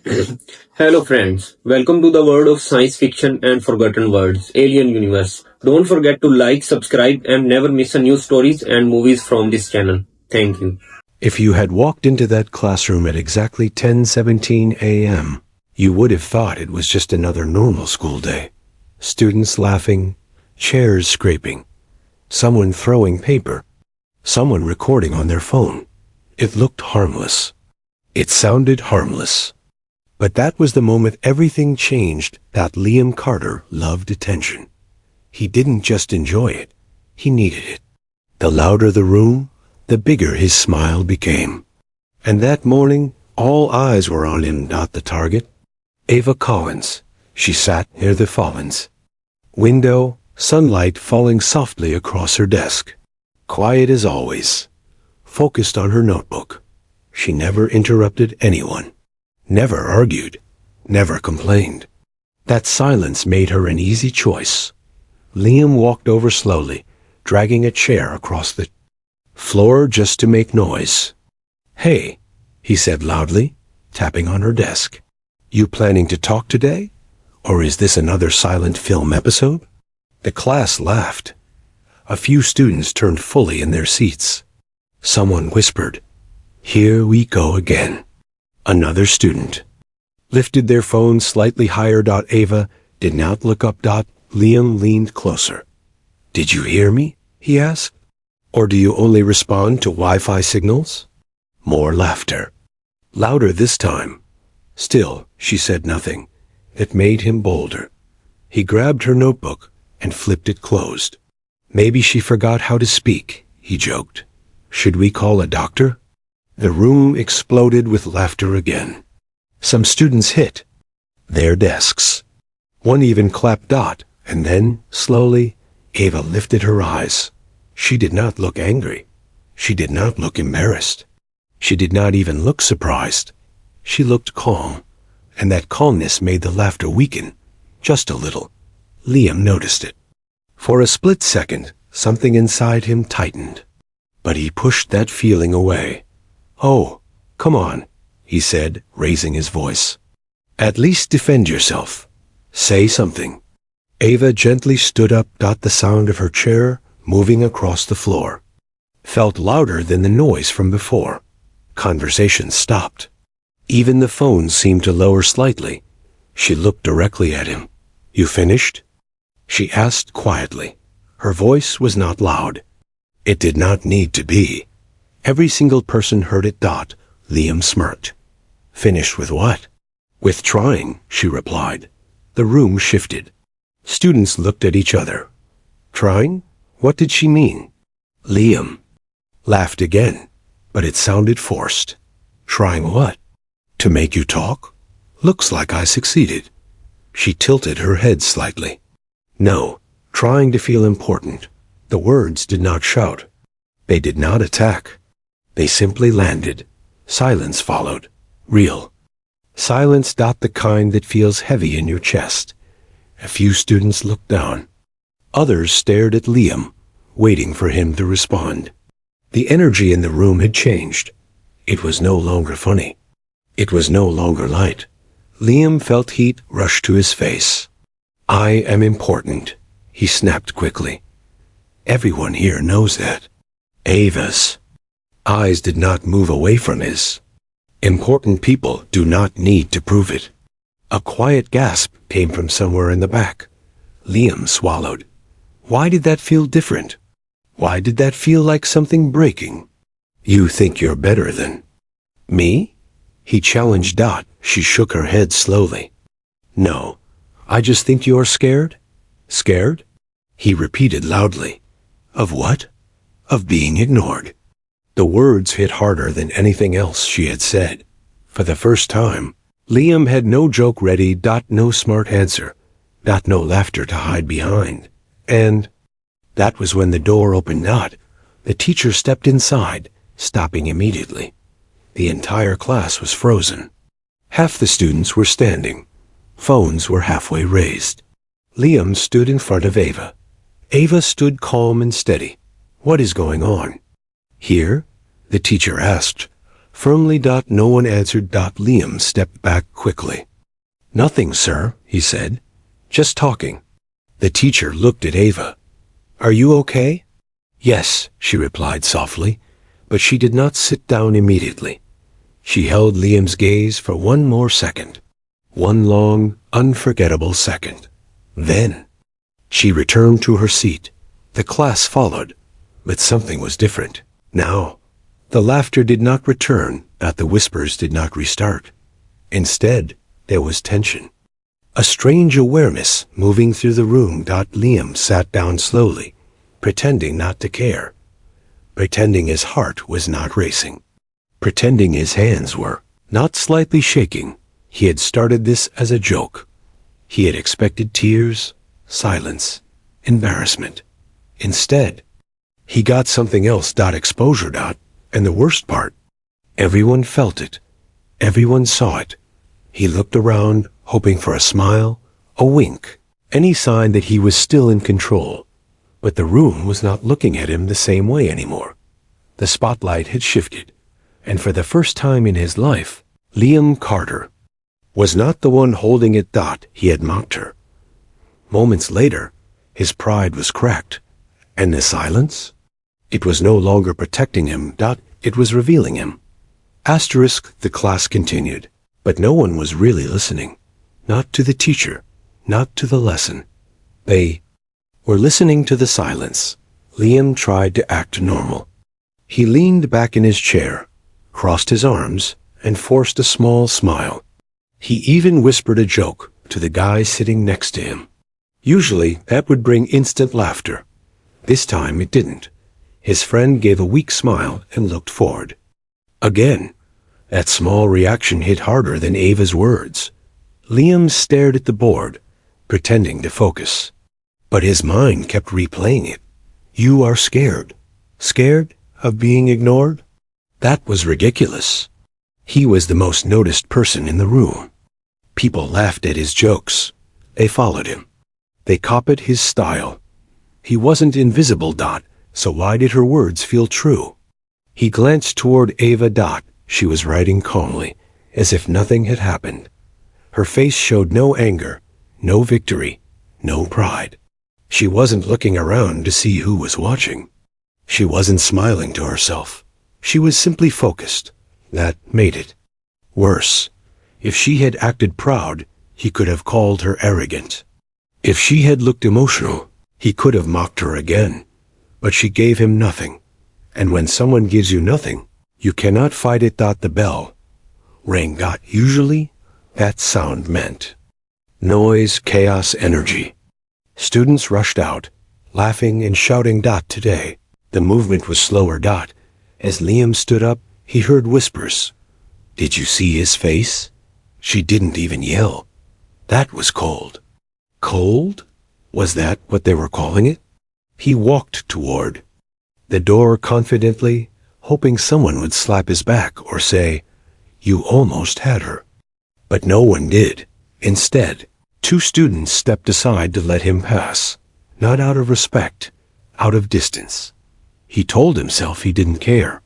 Hello friends, welcome to the world of science fiction and forgotten words, Alien Universe. Don't forget to like, subscribe and never miss a new stories and movies from this channel. Thank you. If you had walked into that classroom at exactly 10:17 a.m., you would have thought it was just another normal school day. Students laughing, chairs scraping, someone throwing paper, someone recording on their phone. It looked harmless. It sounded harmless. But that was the moment everything changed. That Liam Carter loved attention. He didn't just enjoy it, he needed it. The louder the room, the bigger his smile became. And that morning, all eyes were on him, not the target. Ava Collins. She sat near the Fallens. Window, sunlight falling softly across her desk. Quiet as always. Focused on her notebook. She never interrupted anyone. Never argued. Never complained. That silence made her an easy choice. Liam walked over slowly, dragging a chair across the floor just to make noise. "Hey," he said loudly, tapping on her desk. "You planning to talk today? Or is this another silent film episode?" The class laughed. A few students turned fully in their seats. Someone whispered, "Here we go again." Another student lifted their phone slightly higher. Ava did not look up. Liam leaned closer. "Did you hear me?" he asked. "Or do you only respond to Wi-Fi signals?" More laughter. Louder this time. Still, she said nothing. It made him bolder. He grabbed her notebook and flipped it closed. "Maybe she forgot how to speak," he joked. "Should we call a doctor?" The room exploded with laughter again. Some students hit their desks. One even clapped. And then, slowly, Ava lifted her eyes. She did not look angry. She did not look embarrassed. She did not even look surprised. She looked calm, and that calmness made the laughter weaken, just a little. Liam noticed it. For a split second, something inside him tightened. But he pushed that feeling away. "Oh, come on," he said, raising his voice. "At least defend yourself. Say something." Ava gently stood up. The sound of her chair moving across the floor felt louder than the noise from before. Conversation stopped. Even the phone seemed to lower slightly. She looked directly at him. "You finished?" she asked quietly. Her voice was not loud. It did not need to be. Every single person heard it. Liam smirked. "Finished with what?" "With trying," she replied. The room shifted. Students looked at each other. Trying? What did she mean? Liam laughed again, but it sounded forced. "Trying what?" "To make you talk? Looks like I succeeded." She tilted her head slightly. "No, trying to feel important." The words did not shout. They did not attack. They simply landed. Silence followed. Real silence. The kind that feels heavy in your chest. A few students looked down. Others stared at Liam, waiting for him to respond. The energy in the room had changed. It was no longer funny. It was no longer light. Liam felt heat rush to his face. "I am important," he snapped quickly. "Everyone here knows that." Ava's eyes did not move away from his. "Important people do not need to prove it." A quiet gasp came from somewhere in the back. Liam swallowed. Why did that feel different? Why did that feel like something breaking? "You think you're better than me?" he challenged. She shook her head slowly. "No, I just think you're scared." "Scared?" he repeated loudly. "Of what?" "Of being ignored." The words hit harder than anything else she had said. For the first time, Liam had no joke ready. No smart answer. No laughter to hide behind. And that was when the door opened. The teacher stepped inside, stopping immediately. The entire class was frozen. Half the students were standing. Phones were halfway raised. Liam stood in front of Ava. Ava stood calm and steady. "What is going on?" "Here?" the teacher asked, Firmly. No one answered. Liam stepped back quickly. Nothing, sir, he said. Just talking. The teacher looked at Ava. Are you okay? Yes, she replied softly, but she did not sit down immediately. She held Liam's gaze for one more second. One long, unforgettable second. Then, she returned to her seat. The class followed, but something was different. Now, the laughter did not return, the whispers did not restart. Instead, there was tension. A strange awareness moving through the room. Liam sat down slowly, pretending not to care. Pretending his heart was not racing. Pretending his hands were not slightly shaking. He had started this as a joke. He had expected tears, silence, embarrassment. Instead, he got something else. Exposure. And the worst part, everyone felt it. Everyone saw it. He looked around, hoping for a smile, a wink, any sign that he was still in control. But the room was not looking at him the same way anymore. The spotlight had shifted, and for the first time in his life, Liam Carter was not the one holding it. He had mocked her. Moments later, his pride was cracked, and the silence? It was no longer protecting him. It was revealing him. The class continued, but no one was really listening. Not to the teacher, not to the lesson. They were listening to the silence. Liam tried to act normal. He leaned back in his chair, crossed his arms, and forced a small smile. He even whispered a joke to the guy sitting next to him. Usually, that would bring instant laughter. This time it didn't. His friend gave a weak smile and looked forward. Again, that small reaction hit harder than Ava's words. Liam stared at the board, pretending to focus. But his mind kept replaying it. You are scared. Scared of being ignored? That was ridiculous. He was the most noticed person in the room. People laughed at his jokes. They followed him. They copied his style. He wasn't invisible. So why did her words feel true? He glanced toward Ava. She was writing calmly, as if nothing had happened. Her face showed no anger, no victory, no pride. She wasn't looking around to see who was watching. She wasn't smiling to herself. She was simply focused. That made it worse. If she had acted proud, he could have called her arrogant. If she had looked emotional, he could have mocked her again. But she gave him nothing. And when someone gives you nothing, you cannot fight it. The bell rang. Usually, that sound meant noise, chaos, energy. Students rushed out, laughing and shouting. Today, the movement was slower. As Liam stood up, he heard whispers. Did you see his face? She didn't even yell. That was cold. Cold? Was that what they were calling it? He walked toward the door confidently, hoping someone would slap his back or say, You almost had her. But no one did. Instead, two students stepped aside to let him pass, not out of respect, out of distance. He told himself he didn't care.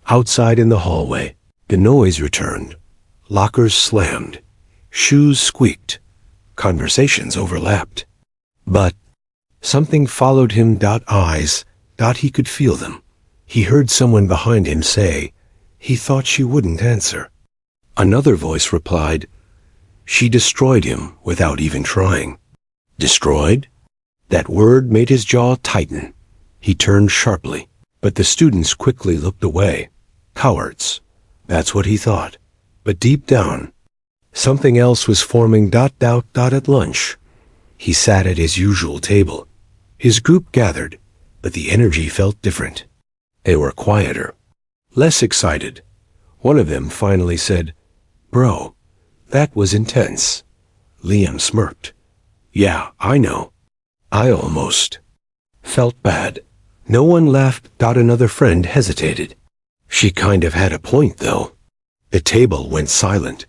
Outside in the hallway, the noise returned. Lockers slammed. Shoes squeaked. Conversations overlapped. But something followed him. Eyes. He could feel them. He heard someone behind him say, he thought she wouldn't answer. Another voice replied, She destroyed him without even trying. Destroyed? That word made his jaw tighten. He turned sharply, but the students quickly looked away. Cowards. That's what he thought. But deep down, something else was forming. At lunch, he sat at his usual table. His group gathered, but the energy felt different. They were quieter, less excited. One of them finally said, Bro, that was intense. Liam smirked. Yeah, I know. I almost felt bad. No one laughed. Another friend hesitated. She kind of had a point, though. The table went silent.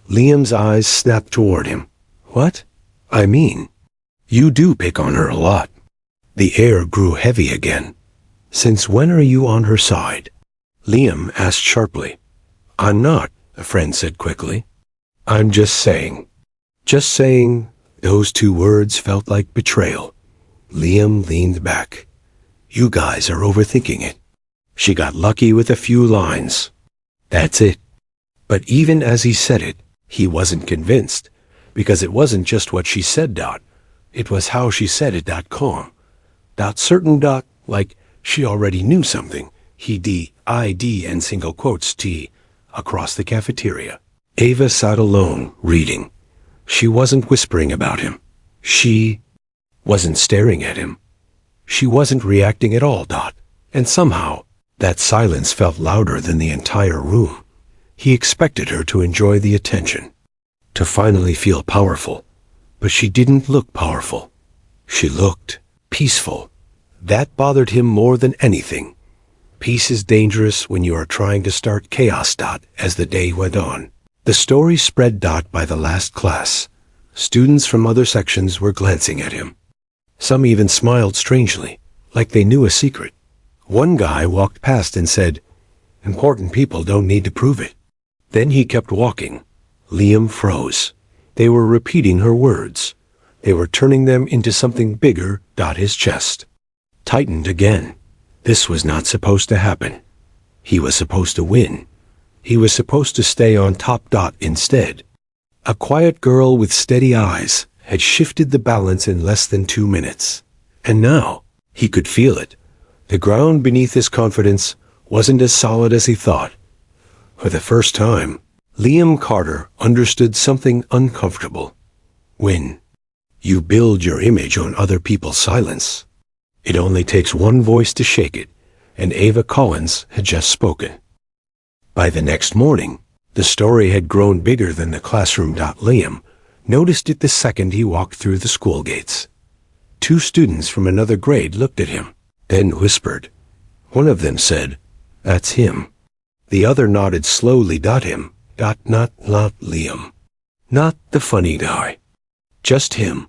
Liam's eyes snapped toward him. What? I mean, you do pick on her a lot. The air grew heavy again. Since when are you on her side? Liam asked sharply. I'm not, a friend said quickly. I'm just saying. Just saying. Those two words felt like betrayal. Liam leaned back. You guys are overthinking it. She got lucky with a few lines. That's it. But even as he said it, he wasn't convinced, because it wasn't just what she said, Dot. It was how she said it, calm. Certain, like she already knew something. He D-I-D and single quotes T across the cafeteria. Ava sat alone, reading. She wasn't whispering about him. She wasn't staring at him. She wasn't reacting at all, Dot. And somehow, that silence felt louder than the entire room. He expected her to enjoy the attention, to finally feel powerful. But she didn't look powerful. She looked peaceful. That bothered him more than anything. Peace is dangerous when you are trying to start chaos, Dot, as the day went on. The story spread, Dot, by the last class. Students from other sections were glancing at him. Some even smiled strangely, like they knew a secret. One guy walked past and said, "Important people don't need to prove it." Then he kept walking. Liam froze. They were repeating her words. They were turning them into something bigger. His chest tightened again. This was not supposed to happen. He was supposed to win. He was supposed to stay on top. Instead, a quiet girl with steady eyes had shifted the balance in less than 2 minutes. And now, he could feel it. The ground beneath his confidence wasn't as solid as he thought. For the first time, Liam Carter understood something uncomfortable. When you build your image on other people's silence, it only takes one voice to shake it, and Ava Collins had just spoken. By the next morning, the story had grown bigger than the classroom. Liam noticed it the second he walked through the school gates. 2 students from another grade looked at him, then whispered. One of them said, "That's him." The other nodded slowly. Him. Not Liam. Not the funny guy. Just him.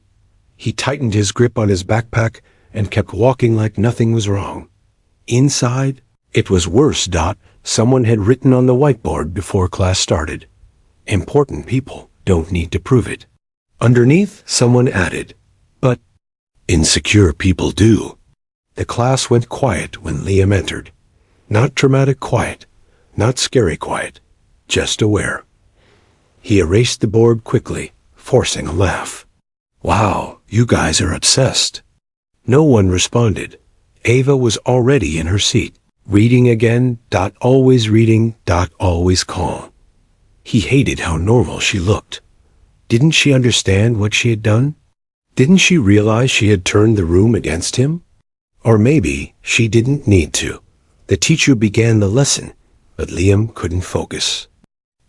He tightened his grip on his backpack and kept walking like nothing was wrong. Inside, it was worse. Someone had written on the whiteboard before class started. Important people don't need to prove it. Underneath, someone added, but insecure people do. The class went quiet when Liam entered. Not dramatic quiet, not scary quiet, just aware. He erased the board quickly, forcing a laugh. Wow, you guys are obsessed. No one responded. Ava was already in her seat, reading again. Always reading. Always calm. He hated how normal she looked. Didn't she understand what she had done? Didn't she realize she had turned the room against him? Or maybe she didn't need to. The teacher began the lesson, but Liam couldn't focus.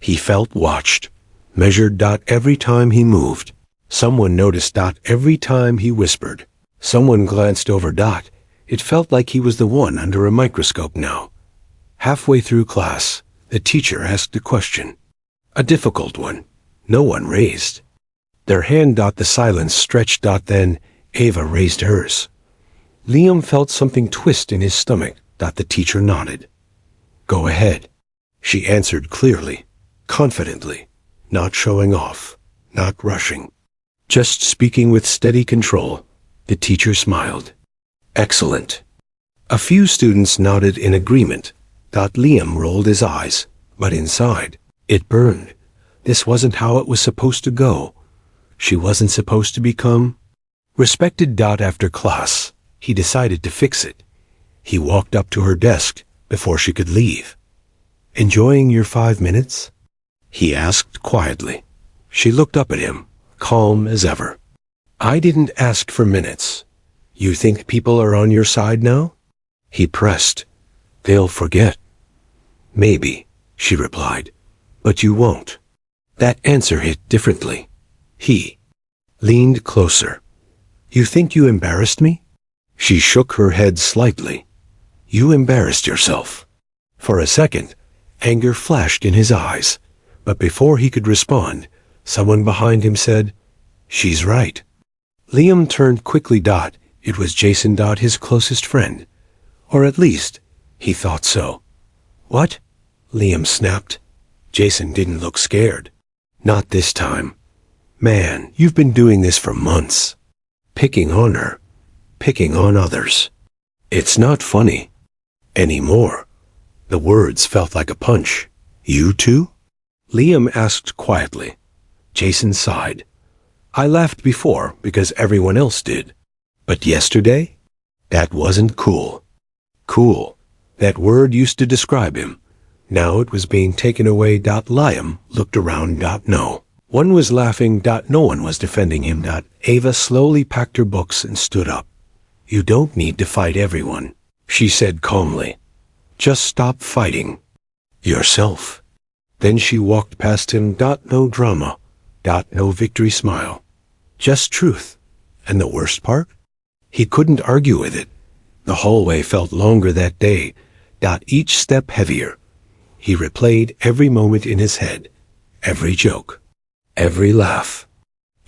He felt watched, measured. Every time he moved. Someone noticed. Every time he whispered. Someone glanced over. It felt like he was the one under a microscope now. Halfway through class, the teacher asked a question. A difficult one. No one raised their hand. The silence stretched. Then Ava raised hers. Liam felt something twist in his stomach. The teacher nodded. Go ahead. She answered clearly, confidently, not showing off, not rushing. Just speaking with steady control. The teacher smiled. Excellent. A few students nodded in agreement. Liam rolled his eyes, but inside, it burned. This wasn't how it was supposed to go. She wasn't supposed to become respected. After class, he decided to fix it. He walked up to her desk before she could leave. Enjoying your 5 minutes? He asked quietly. She looked up at him, calm as ever. I didn't ask for minutes. You think people are on your side now? He pressed. They'll forget. Maybe, she replied, but you won't. That answer hit differently. He leaned closer. You think you embarrassed me? She shook her head slightly. You embarrassed yourself. For a second, anger flashed in his eyes, but before he could respond, someone behind him said, She's right. Liam turned quickly. It was Jason. His closest friend. Or at least, he thought so. What? Liam snapped. Jason didn't look scared. Not this time. Man, you've been doing this for months. Picking on her. Picking on others. It's not funny. Anymore. The words felt like a punch. You too? Liam asked quietly. Jason sighed. I laughed before because everyone else did. But yesterday? That wasn't cool. Cool. That word used to describe him. Now it was being taken away. Liam looked around. No. One was laughing. No one was defending him. Ava slowly packed her books and stood up. You don't need to fight everyone, she said calmly. Just stop fighting. Yourself. Then she walked past him. No drama. No victory smile. Just truth. And the worst part? He couldn't argue with it. The hallway felt longer that day. Each step heavier. He replayed every moment in his head. Every joke. Every laugh.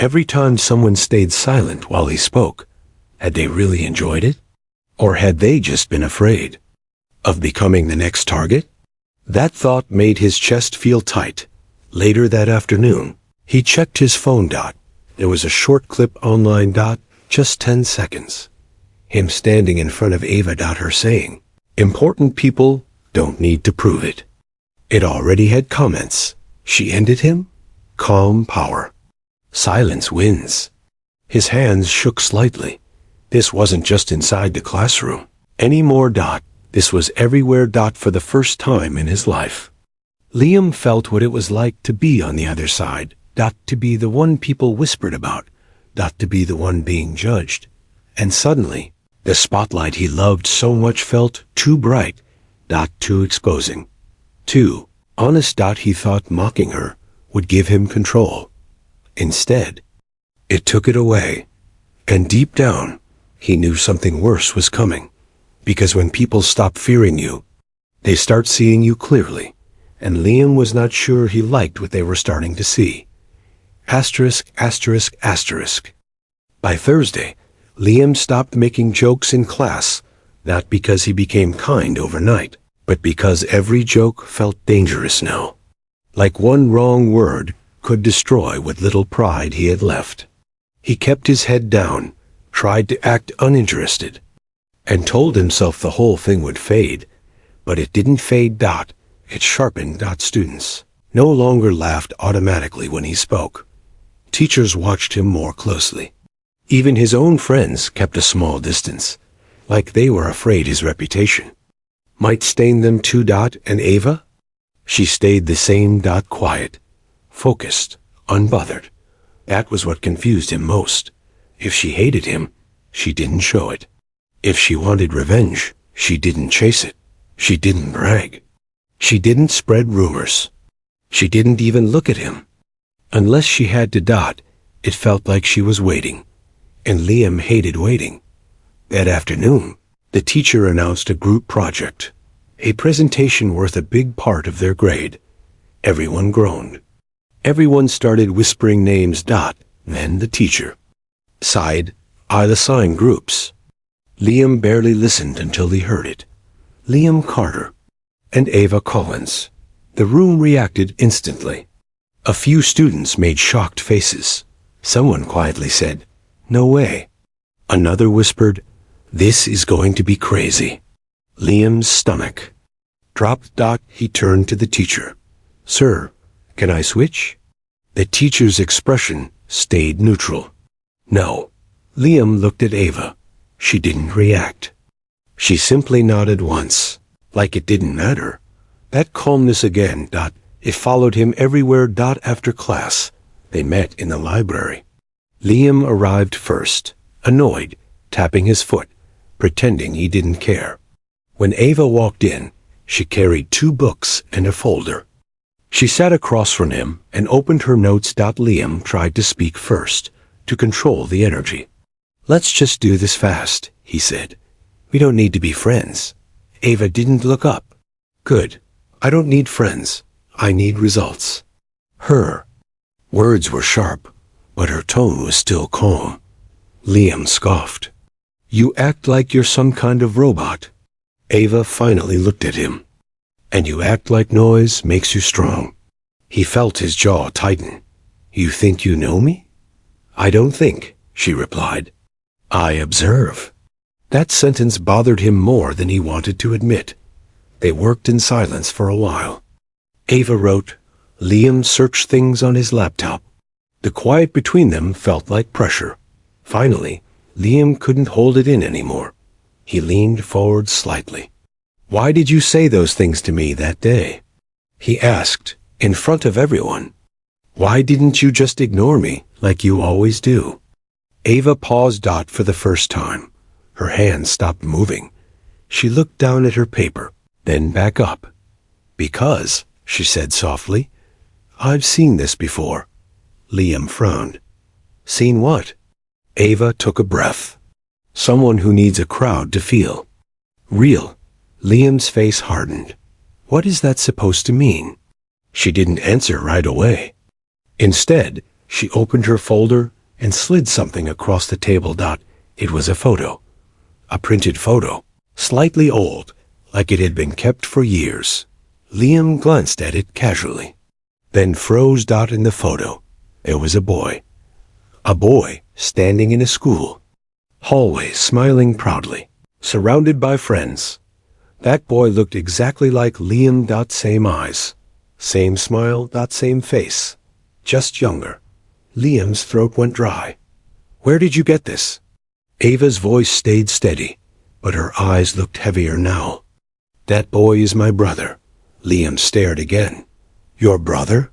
Every time someone stayed silent while he spoke. Had they really enjoyed it? Or had they just been afraid? Of becoming the next target? That thought made his chest feel tight. Later that afternoon, he checked his phone. There was a short clip online. Just 10 seconds. Him standing in front of Ava. Her saying, important people don't need to prove it. It already had comments. She ended him? Calm power. Silence wins. His hands shook slightly. This wasn't just inside the classroom anymore. This was everywhere. For the first time in his life. Liam felt what it was like to be on the other side. To be the one people whispered about. To be the one being judged. And suddenly, the spotlight he loved so much felt too bright. Too exposing. Too honest. He thought mocking her would give him control. Instead, it took it away. And deep down, he knew something worse was coming. Because when people stop fearing you, they start seeing you clearly. And Liam was not sure he liked what they were starting to see. Asterisk, asterisk, asterisk. By Thursday, Liam stopped making jokes in class, not because he became kind overnight, but because every joke felt dangerous now. Like one wrong word could destroy what little pride he had left. He kept his head down, tried to act uninterested, and told himself the whole thing would fade. But it didn't fade. It sharpened. Students no longer laughed automatically when he spoke. Teachers watched him more closely. Even his own friends kept a small distance, like they were afraid his reputation might stain them too. And Ava? She stayed the same. Quiet, focused, unbothered. That was what confused him most. If she hated him, she didn't show it. If she wanted revenge, she didn't chase it. She didn't brag. She didn't spread rumors. She didn't even look at him. Unless she had to. It felt like she was waiting. And Liam hated waiting. That afternoon, the teacher announced a group project. A presentation worth a big part of their grade. Everyone groaned. Everyone started whispering names. Then the teacher sighed. I assign groups. Liam barely listened until he heard it. Liam Carter and Ava Collins. The room reacted instantly. A few students made shocked faces. Someone quietly said, no way. Another whispered, this is going to be crazy. Liam's stomach dropped. He turned to the teacher. Sir, can I switch? The teacher's expression stayed neutral. No. Liam looked at Ava. She didn't react. She simply nodded once, like it didn't matter. That calmness again. It followed him everywhere. After class, they met in the library. Liam arrived first, annoyed, tapping his foot, pretending he didn't care. When Ava walked in, she carried 2 books and a folder. She sat across from him and opened her notes. Liam tried to speak first, to control the energy. Let's just do this fast, he said. We don't need to be friends. Ava didn't look up. Good. I don't need friends. I need results. Her words were sharp, but her tone was still calm. Liam scoffed. You act like you're some kind of robot. Ava finally looked at him. And you act like noise makes you strong. He felt his jaw tighten. You think you know me? I don't think, she replied. I observe. That sentence bothered him more than he wanted to admit. They worked in silence for a while. Ava wrote. Liam searched things on his laptop. The quiet between them felt like pressure. Finally, Liam couldn't hold it in anymore. He leaned forward slightly. Why did you say those things to me that day? He asked, in front of everyone. Why didn't you just ignore me, like you always do? Ava paused for the first time. Her hands stopped moving. She looked down at her paper, then back up. Because, she said softly, I've seen this before. Liam frowned. Seen what? Ava took a breath. Someone who needs a crowd to feel. Real. Liam's face hardened. What is that supposed to mean? She didn't answer right away. Instead, she opened her folder and slid something across the table. It was a photo. A printed photo. Slightly old, like it had been kept for years. Liam glanced at it casually. Then froze. In the photo, there was a boy. A boy standing in a school. Hallway, smiling proudly. Surrounded by friends. That boy looked exactly like Liam. Same eyes. Same smile. Same face. Just younger. Liam's throat went dry. Where did you get this? Ava's voice stayed steady, but her eyes looked heavier now. That boy is my brother. Liam stared again. Your brother?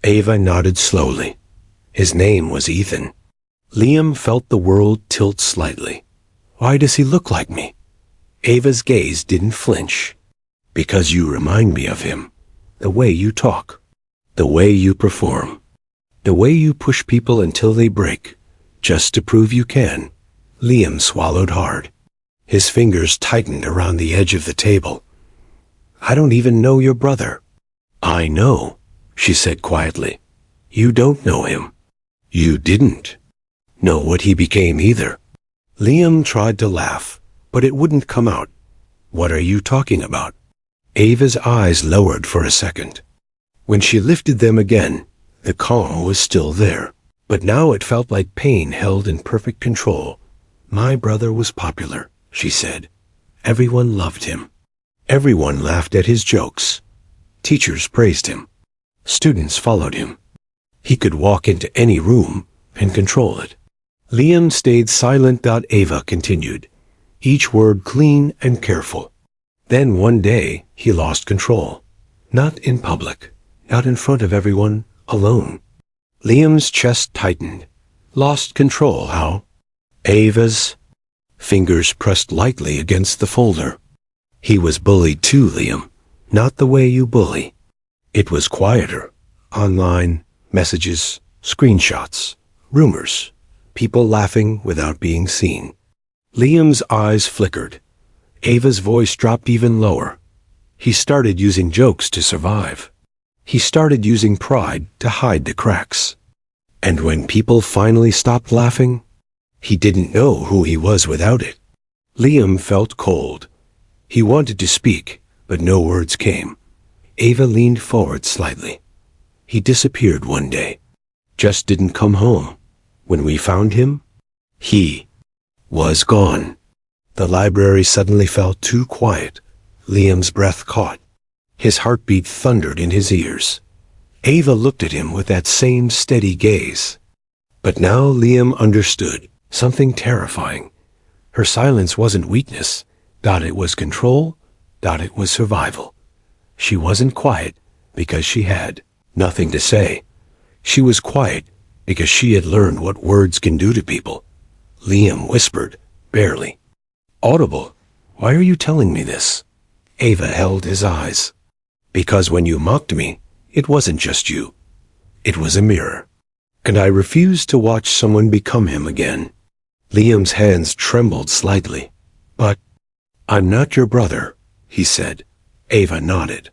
Ava nodded slowly. His name was Ethan. Liam felt the world tilt slightly. Why does he look like me? Ava's gaze didn't flinch. Because you remind me of him. The way you talk. The way you perform. The way you push people until they break. Just to prove you can. Liam swallowed hard. His fingers tightened around the edge of the table. I don't even know your brother. I know, she said quietly. You don't know him. You didn't know what he became either. Liam tried to laugh, but it wouldn't come out. What are you talking about? Ava's eyes lowered for a second. When she lifted them again, the calm was still there, but now it felt like pain held in perfect control. My brother was popular, she said. Everyone loved him. Everyone laughed at his jokes. Teachers praised him. Students followed him. He could walk into any room and control it. Liam stayed silent. Ava continued, each word clean and careful. Then one day he lost control. Not in public, not in front of everyone, alone. Liam's chest tightened. Lost control, how? Ava's fingers pressed lightly against the folder. He was bullied too, Liam. Not the way you bully. It was quieter. Online, messages, screenshots, rumors, people laughing without being seen. Liam's eyes flickered. Ava's voice dropped even lower. He started using jokes to survive. He started using pride to hide the cracks. And when people finally stopped laughing, he didn't know who he was without it. Liam felt cold. He wanted to speak, but no words came. Ava leaned forward slightly. He disappeared one day. Just didn't come home. When we found him, he was gone. The library suddenly felt too quiet. Liam's breath caught. His heartbeat thundered in his ears. Ava looked at him with that same steady gaze. But now Liam understood something terrifying. Her silence wasn't weakness. It was control. It was survival. She wasn't quiet because she had nothing to say. She was quiet because she had learned what words can do to people. Liam whispered, barely. Audible, why are you telling me this? Ava held his eyes. Because when you mocked me, it wasn't just you. It was a mirror. And I refused to watch someone become him again. Liam's hands trembled slightly. But I'm not your brother, he said. Ava nodded.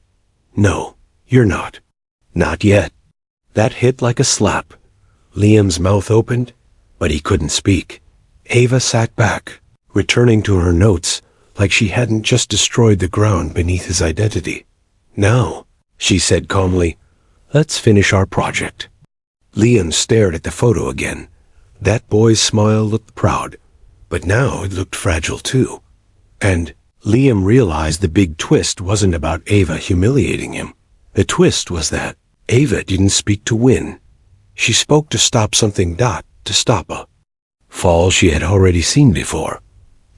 No, you're not. Not yet. That hit like a slap. Liam's mouth opened, but he couldn't speak. Ava sat back, returning to her notes like she hadn't just destroyed the ground beneath his identity. Now, she said calmly, Let's finish our project. Liam stared at the photo again. That boy's smile looked proud, but now it looked fragile too. And Liam realized the big twist wasn't about Ava humiliating him. The twist was that Ava didn't speak to win. She spoke to stop something, to stop a fall she had already seen before.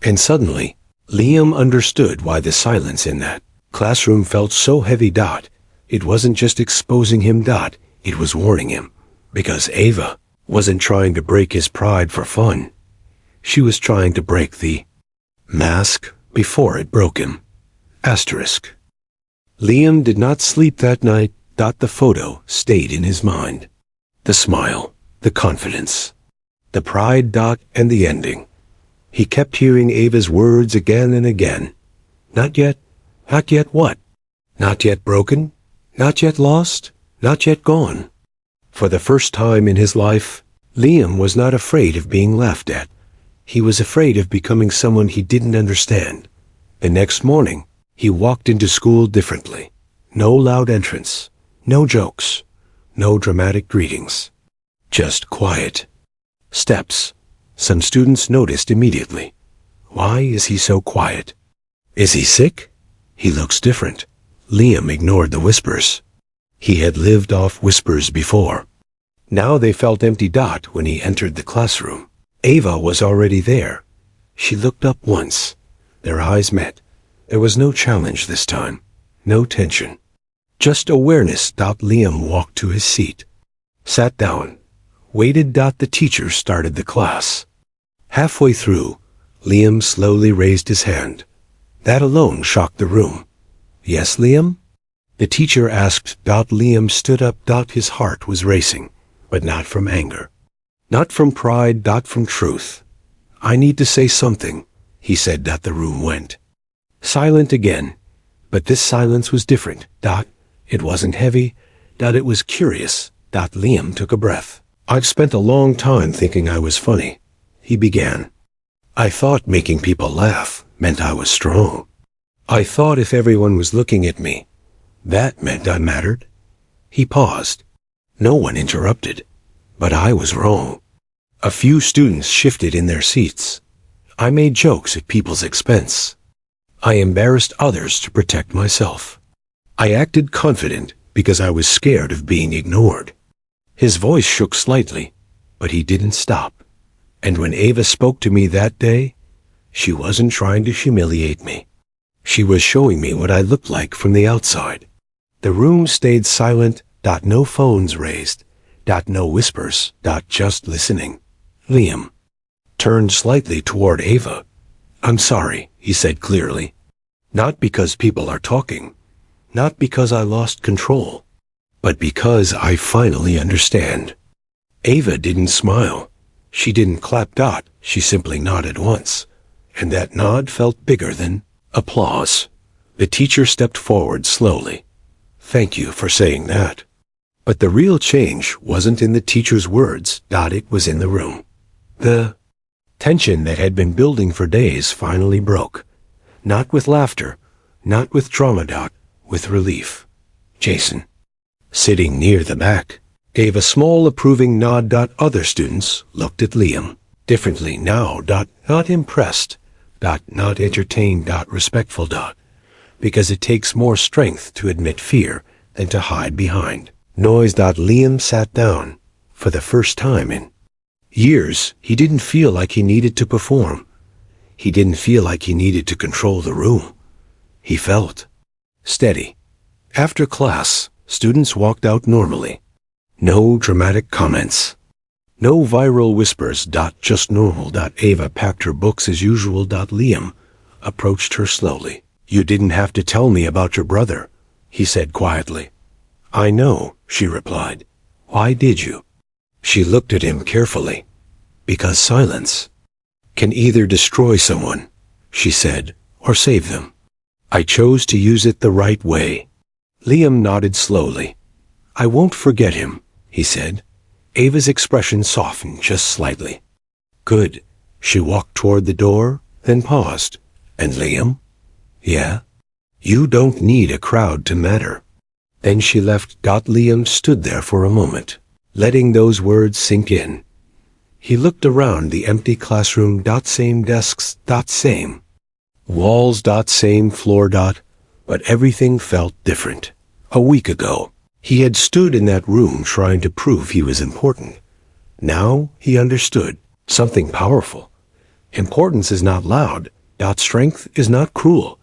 And suddenly, Liam understood why the silence in that classroom felt so heavy. It wasn't just exposing him, it was warning him. Because Ava wasn't trying to break his pride for fun. She was trying to break the mask before it broke him. Asterisk. Liam did not sleep that night. The photo stayed in his mind. The smile, the confidence, the pride, and the ending. He kept hearing Ava's words again and again. Not yet. Not yet what? Not yet broken? Not yet lost? Not yet gone? For the first time in his life, Liam was not afraid of being laughed at. He was afraid of becoming someone he didn't understand. The next morning, he walked into school differently. No loud entrance, no jokes, no dramatic greetings. Just quiet. Steps. Some students noticed immediately. Why is he so quiet? Is he sick? He looks different. Liam ignored the whispers. He had lived off whispers before. Now they felt empty. When he entered the classroom, Ava was already there. She looked up once. Their eyes met. There was no challenge this time. No tension. Just awareness. Liam walked to his seat. Sat down. Waited. The teacher started the class. Halfway through, Liam slowly raised his hand. That alone shocked the room. Yes, Liam? The teacher asked. Liam stood up. His heart was racing, but not from anger. Not from pride. From truth. I need to say something, he said. The room went silent again, but this silence was different. It wasn't heavy. It was curious. Liam took a breath. I've spent a long time thinking I was funny, he began. I thought making people laugh meant I was strong. I thought if everyone was looking at me, that meant I mattered. He paused. No one interrupted, but I was wrong. A few students shifted in their seats. I made jokes at people's expense. I embarrassed others to protect myself. I acted confident because I was scared of being ignored. His voice shook slightly, but he didn't stop. And when Ava spoke to me that day, she wasn't trying to humiliate me. She was showing me what I looked like from the outside. The room stayed silent. No phones raised. No whispers. Just listening. Liam turned slightly toward Ava. I'm sorry, he said clearly. Not because people are talking. Not because I lost control. But because I finally understand. Ava didn't smile. She didn't clap. She simply nodded once. And that nod felt bigger than applause. The teacher stepped forward slowly. Thank you for saying that. But the real change wasn't in the teacher's words. It was in the room. The tension that had been building for days finally broke. Not with laughter, not with drama. With relief. Jason, sitting near the back, gave a small approving nod. Other students looked at Liam differently now. Not impressed. Not entertained. Respectful. Because it takes more strength to admit fear than to hide behind noise. Liam sat down. For the first time in years, he didn't feel like he needed to perform. He didn't feel like he needed to control the room. He felt steady. After class, students walked out normally. No dramatic comments. No viral whispers. Just normal. Ava packed her books as usual. Liam approached her slowly. You didn't have to tell me about your brother, he said quietly. I know, she replied. Why did you? She looked at him carefully. Because silence can either destroy someone, she said, or save them. I chose to use it the right way. Liam nodded slowly. I won't forget him, he said. Ava's expression softened just slightly. Good. She walked toward the door, then paused. And Liam? Yeah? You don't need a crowd to matter. Then she left. Liam stood there for a moment, letting those words sink in. He looked around the empty classroom. Same desks. Same walls. Same floor. But everything felt different. A week ago, he had stood in that room trying to prove he was important. Now he understood something powerful. Importance is not loud. Strength is not cruel.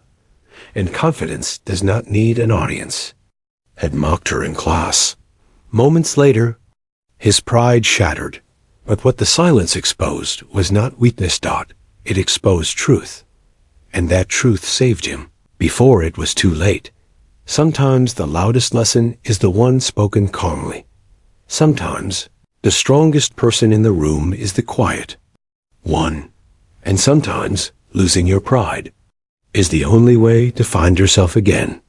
And confidence does not need an audience. Had mocked her in class. Moments later, his pride shattered. But what the silence exposed was not weakness. It exposed truth. And that truth saved him before it was too late. Sometimes the loudest lesson is the one spoken calmly. Sometimes the strongest person in the room is the quiet one. And sometimes losing your pride is the only way to find yourself again.